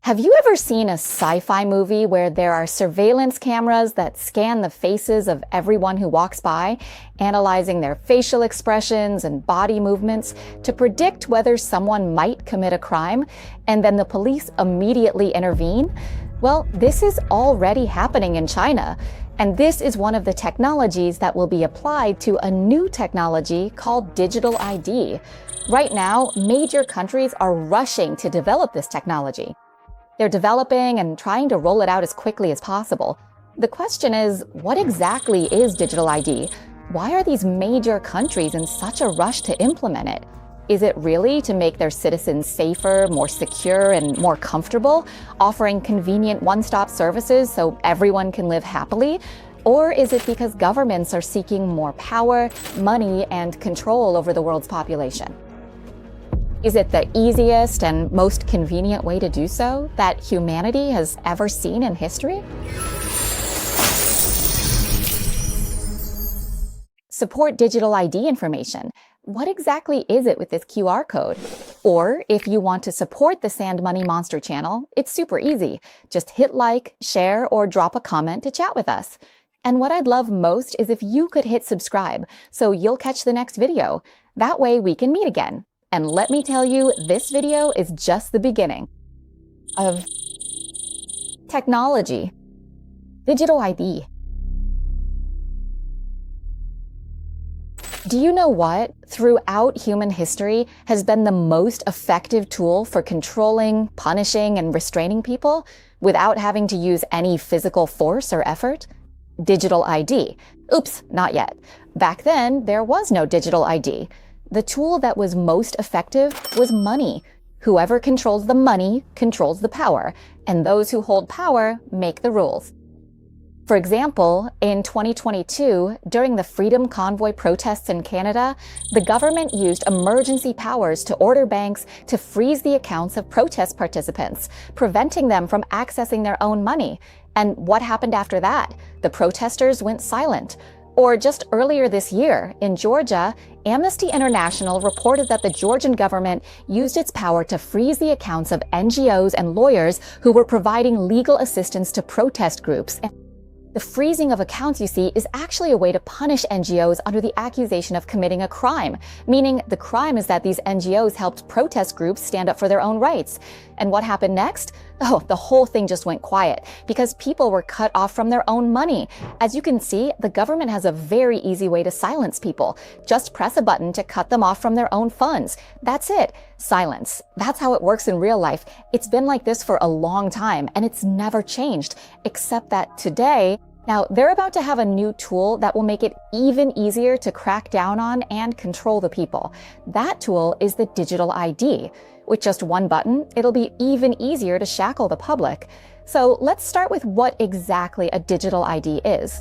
Have you ever seen a sci-fi movie where there are surveillance cameras that scan the faces of everyone who walks by, analyzing their facial expressions and body movements to predict whether someone might commit a crime, and then the police immediately intervene? Well, this is already happening in China, and this is one of the technologies that will be applied to a new technology called digital ID. Right now, major countries are rushing to develop this technology. They're developing and trying to roll it out as quickly as possible. The question is, what exactly is digital ID? Why are these major countries in such a rush to implement it? Is it really to make their citizens safer, more secure, and more comfortable, offering convenient one-stop services so everyone can live happily? Or is it because governments are seeking more power, money, and control over the world's population? Is it the easiest and most convenient way to do so that humanity has ever seen in history? Support digital ID information. What exactly is it with this QR code? Or if you want to support the Sand Money Monster channel, it's super easy. Just hit like, share, or drop a comment to chat with us. And what I'd love most is if you could hit subscribe so you'll catch the next video. That way we can meet again. And let me tell you, this video is just the beginning of technology, digital ID. Do you know what, throughout human history, has been the most effective tool for controlling, punishing, and restraining people without having to use any physical force or effort? Digital ID. Oops, not yet. Back then, there was no digital ID. The tool that was most effective was money. Whoever controls the money controls the power, and those who hold power make the rules. For example, in 2022, during the Freedom Convoy protests in Canada, the government used emergency powers to order banks to freeze the accounts of protest participants, preventing them from accessing their own money. And what happened after that? The protesters went silent. Or just earlier this year, in Georgia, Amnesty International reported that the Georgian government used its power to freeze the accounts of NGOs and lawyers who were providing legal assistance to protest groups. The freezing of accounts, you see, is actually a way to punish NGOs under the accusation of committing a crime, meaning the crime is that these NGOs helped protest groups stand up for their own rights. And what happened next? Oh, the whole thing just went quiet because people were cut off from their own money. As you can see, the government has a very easy way to silence people. Just press a button to cut them off from their own funds. That's it. Silence. That's how it works in real life. It's been like this for a long time, and it's never changed, except that today, now, they're about to have a new tool that will make it even easier to crack down on and control the people. That tool is the digital ID. With just one button, it'll be even easier to shackle the public. So let's start with what exactly a digital ID is.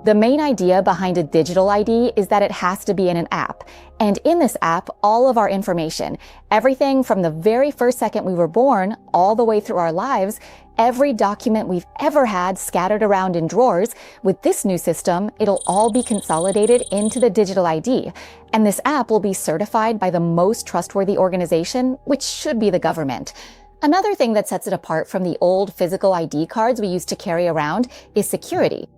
The main idea behind a digital ID is that it has to be in an app. And in this app, all of our information, everything from the very first second we were born all the way through our lives, every document we've ever had scattered around in drawers, with this new system, it'll all be consolidated into the digital ID. And this app will be certified by the most trustworthy organization, which should be the government. Another thing that sets it apart from the old physical ID cards we used to carry around is security.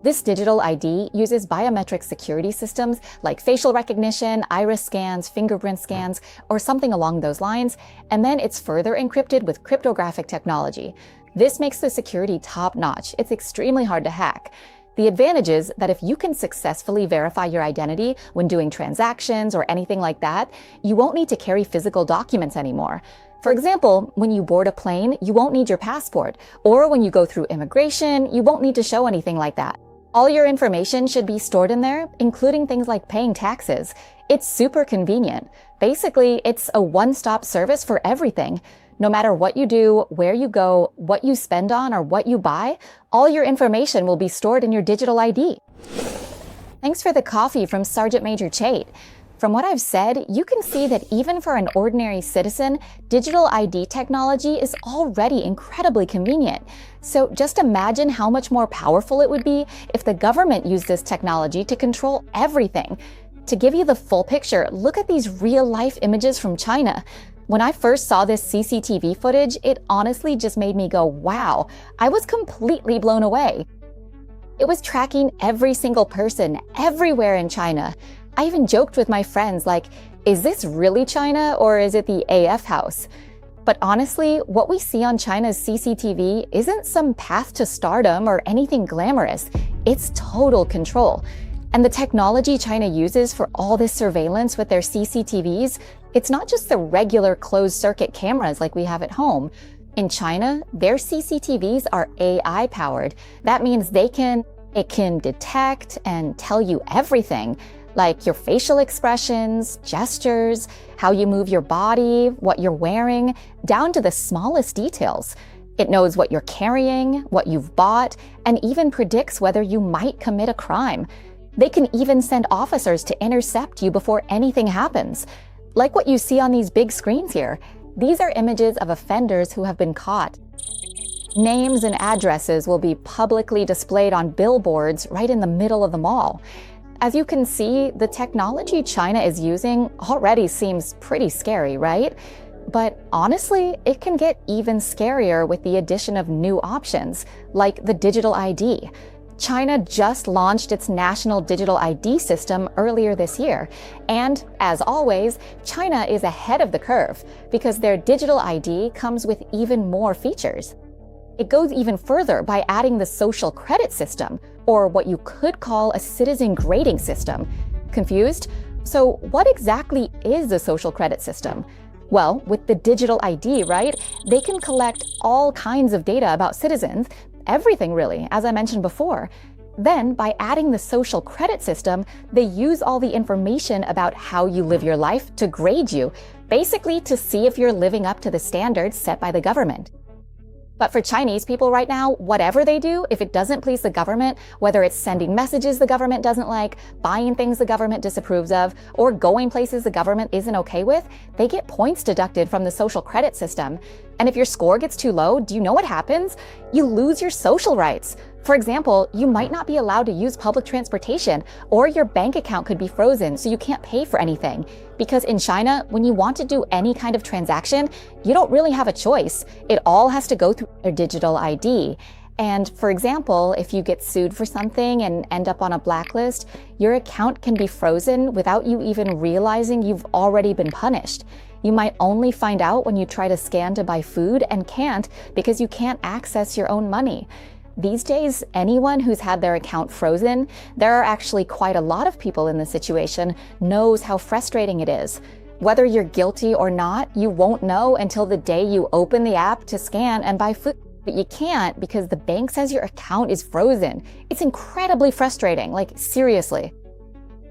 This digital ID uses biometric security systems like facial recognition, iris scans, fingerprint scans, or something along those lines, and then it's further encrypted with cryptographic technology. This makes the security top-notch. It's extremely hard to hack. The advantage is that if you can successfully verify your identity when doing transactions or anything like that, you won't need to carry physical documents anymore. For example, when you board a plane, you won't need your passport, or when you go through immigration, you won't need to show anything like that. All your information should be stored in there, including things like paying taxes. It's super convenient. Basically, it's a one-stop service for everything. No matter what you do, where you go, what you spend on, or what you buy, all your information will be stored in your digital ID. Thanks for the coffee from Sergeant Major Chait. From what I've said, you can see that even for an ordinary citizen, digital ID technology is already incredibly convenient. So just imagine how much more powerful it would be if the government used this technology to control everything. To give you the full picture, look at these real-life images from China. When I first saw this CCTV footage, it honestly just made me go, wow, I was completely blown away. It was tracking every single person everywhere in China. I even joked with my friends like, is this really China or is it the AF house? But honestly, what we see on China's CCTV isn't some path to stardom or anything glamorous. It's total control. And the technology China uses for all this surveillance with their CCTVs, it's not just the regular closed-circuit cameras like we have at home. In China, their CCTVs are AI powered. That means it can detect and tell you everything, like your facial expressions, gestures, how you move your body, what you're wearing, down to the smallest details. It knows what you're carrying, what you've bought, and even predicts whether you might commit a crime. They can even send officers to intercept you before anything happens. Like what you see on these big screens here. These are images of offenders who have been caught. Names and addresses will be publicly displayed on billboards right in the middle of the mall. As you can see, the technology China is using already seems pretty scary, right? But honestly, it can get even scarier with the addition of new options, like the digital ID. China just launched its national digital ID system earlier this year. And as always, China is ahead of the curve because their digital ID comes with even more features. It goes even further by adding the social credit system, or what you could call a citizen grading system. Confused? So what exactly is a social credit system? Well, with the digital ID, right, they can collect all kinds of data about citizens, everything really, as I mentioned before. Then, by adding the social credit system, they use all the information about how you live your life to grade you, basically to see if you're living up to the standards set by the government. But for Chinese people right now, whatever they do, if it doesn't please the government, whether it's sending messages the government doesn't like, buying things the government disapproves of, or going places the government isn't okay with, they get points deducted from the social credit system. And if your score gets too low, do you know what happens? You lose your social rights. For example, you might not be allowed to use public transportation, or your bank account could be frozen so you can't pay for anything. Because in China, when you want to do any kind of transaction, you don't really have a choice. It all has to go through their digital ID. And for example, if you get sued for something and end up on a blacklist, your account can be frozen without you even realizing you've already been punished. You might only find out when you try to scan to buy food and can't because you can't access your own money. These days, anyone who's had their account frozen, there are actually quite a lot of people in this situation, knows how frustrating it is. Whether you're guilty or not, you won't know until the day you open the app to scan and buy food. But you can't because the bank says your account is frozen. It's incredibly frustrating, like seriously.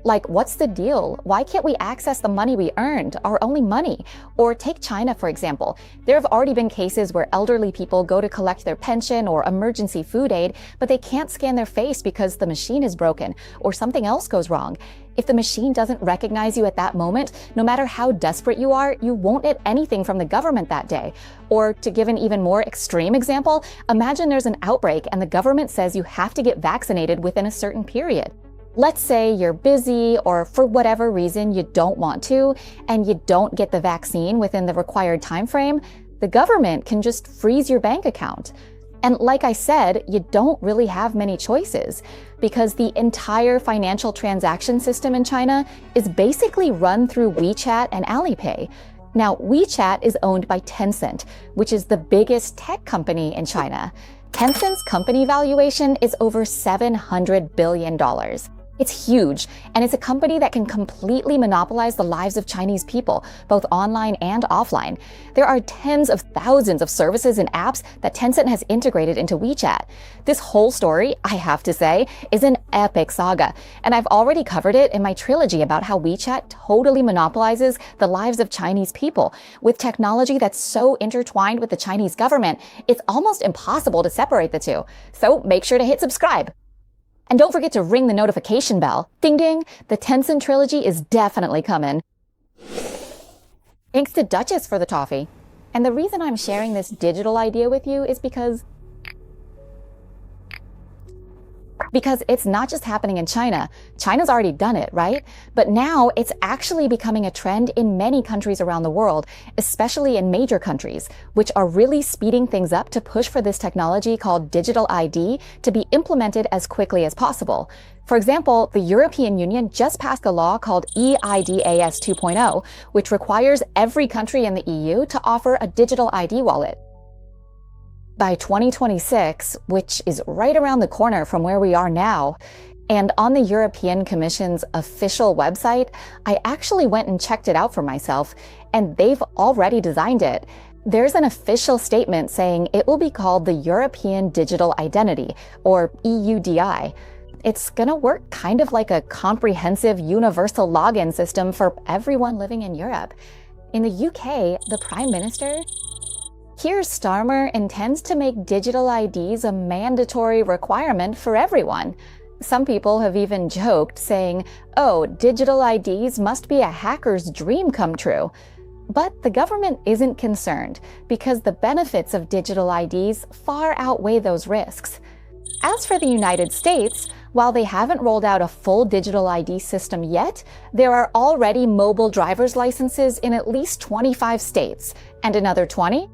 Like, what's the deal? Why can't we access the money we earned, our only money? Or take China, for example. There have already been cases where elderly people go to collect their pension or emergency food aid, but they can't scan their face because the machine is broken or something else goes wrong. If the machine doesn't recognize you at that moment, no matter how desperate you are, you won't get anything from the government that day. Or to give an even more extreme example, imagine there's an outbreak and the government says you have to get vaccinated within a certain period. Let's say you're busy or for whatever reason you don't want to and you don't get the vaccine within the required time frame, the government can just freeze your bank account. And like I said, you don't really have many choices because the entire financial transaction system in China is basically run through WeChat and Alipay. Now, WeChat is owned by Tencent, which is the biggest tech company in China. Tencent's company valuation is over $700 billion. It's huge, and it's a company that can completely monopolize the lives of Chinese people, both online and offline. There are tens of thousands of services and apps that Tencent has integrated into WeChat. This whole story, I have to say, is an epic saga, and I've already covered it in my trilogy about how WeChat totally monopolizes the lives of Chinese people. With technology that's so intertwined with the Chinese government, it's almost impossible to separate the two. So make sure to hit subscribe. And don't forget to ring the notification bell. Ding ding, the Tencent trilogy is definitely coming. Thanks to Duchess for the toffee. And the reason I'm sharing this digital idea with you is because Because it's not just happening in China. China's already done it, right? But now it's actually becoming a trend in many countries around the world, especially in major countries, which are really speeding things up to push for this technology called digital ID to be implemented as quickly as possible. For example, the European Union just passed a law called eIDAS 2.0, which requires every country in the EU to offer a digital ID wallet. By 2026, which is right around the corner from where we are now, and on the European Commission's official website, I actually went and checked it out for myself, and they've already designed it. There's an official statement saying it will be called the European Digital Identity, or EUDI. It's gonna work kind of like a comprehensive universal login system for everyone living in Europe. In the UK, the Prime Minister, Keir Starmer, intends to make digital IDs a mandatory requirement for everyone. Some people have even joked, saying, oh, digital IDs must be a hacker's dream come true. But the government isn't concerned, because the benefits of digital IDs far outweigh those risks. As for the United States, while they haven't rolled out a full digital ID system yet, there are already mobile driver's licenses in at least 25 states, and another 20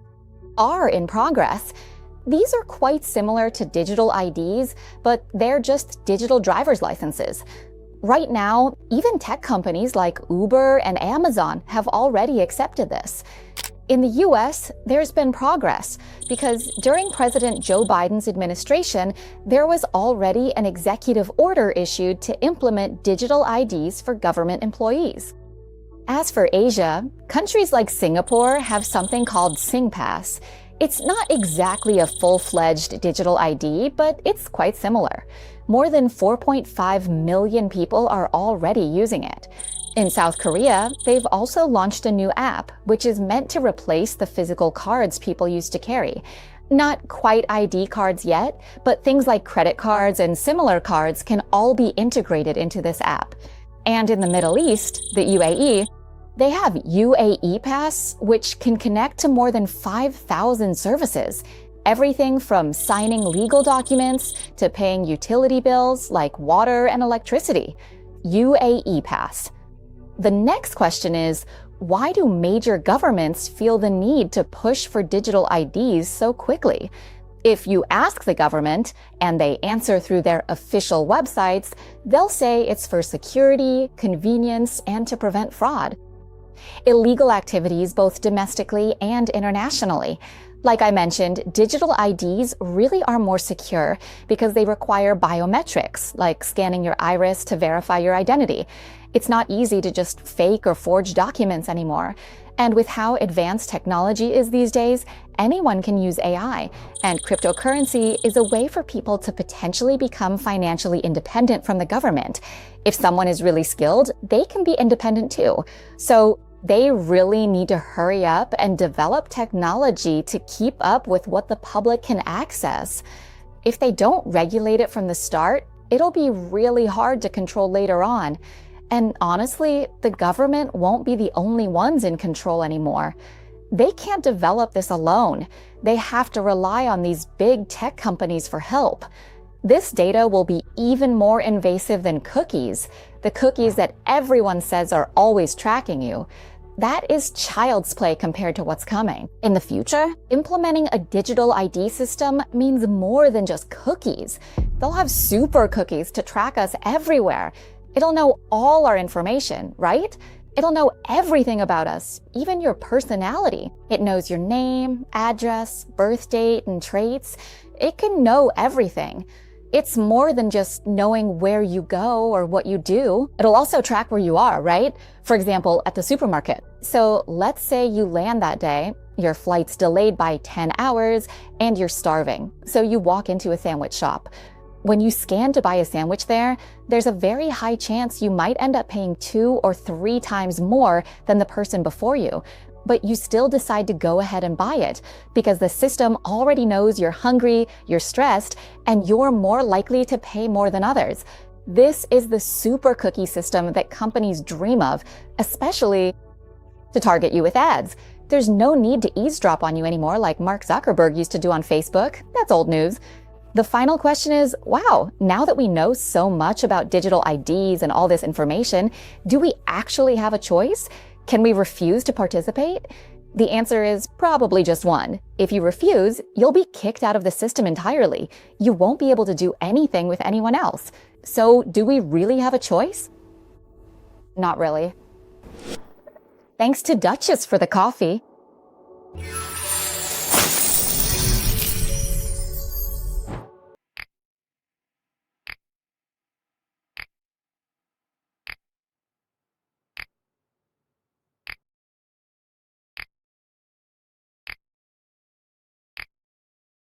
are in progress. These are quite similar to digital IDs, but they're just digital driver's licenses. Right now, even tech companies like Uber and Amazon have already accepted this. In the US, there's been progress because during President Joe Biden's administration, there was already an executive order issued to implement digital IDs for government employees. As for Asia, countries like Singapore have something called SingPass. It's not exactly a full-fledged digital ID, but it's quite similar. More than 4.5 million people are already using it. In South Korea, they've also launched a new app, which is meant to replace the physical cards people used to carry. Not quite ID cards yet, but things like credit cards and similar cards can all be integrated into this app. And in the Middle East, the UAE, they have UAE Pass, which can connect to more than 5,000 services. Everything from signing legal documents to paying utility bills like water and electricity. UAE Pass. The next question is, why do major governments feel the need to push for digital IDs so quickly? If you ask the government, and they answer through their official websites, they'll say it's for security, convenience, and to prevent fraud. Illegal activities both domestically and internationally. Like I mentioned, digital IDs really are more secure because they require biometrics, like scanning your iris to verify your identity. It's not easy to just fake or forge documents anymore. And with how advanced technology is these days, anyone can use AI, and cryptocurrency is a way for people to potentially become financially independent from the government. If someone is really skilled, they can be independent too. So they really need to hurry up and develop technology to keep up with what the public can access. If they don't regulate it from the start, it'll be really hard to control later on. And honestly, the government won't be the only ones in control anymore. They can't develop this alone. They have to rely on these big tech companies for help. This data will be even more invasive than cookies, the cookies that everyone says are always tracking you. That is child's play compared to what's coming. In the future, implementing a digital ID system means more than just cookies. They'll have super cookies to track us everywhere. It'll know all our information, right? It'll know everything about us, even your personality. It knows your name, address, birth date, and traits. It can know everything. It's more than just knowing where you go or what you do. It'll also track where you are, right? For example, at the supermarket. So let's say you land that day, your flight's delayed by 10 hours, and you're starving. So you walk into a sandwich shop. When you scan to buy a sandwich there, there's a very high chance you might end up paying 2 or 3 times more than the person before you. But you still decide to go ahead and buy it because the system already knows you're hungry, you're stressed, and you're more likely to pay more than others. This is the super cookie system that companies dream of, especially to target you with ads. There's no need to eavesdrop on you anymore like Mark Zuckerberg used to do on Facebook. That's old news. The final question is, wow, now that we know so much about digital IDs and all this information, do we actually have a choice? Can we refuse to participate? The answer is probably just one. If you refuse, you'll be kicked out of the system entirely. You won't be able to do anything with anyone else. So, do we really have a choice? Not really. Thanks to Duchess for the coffee.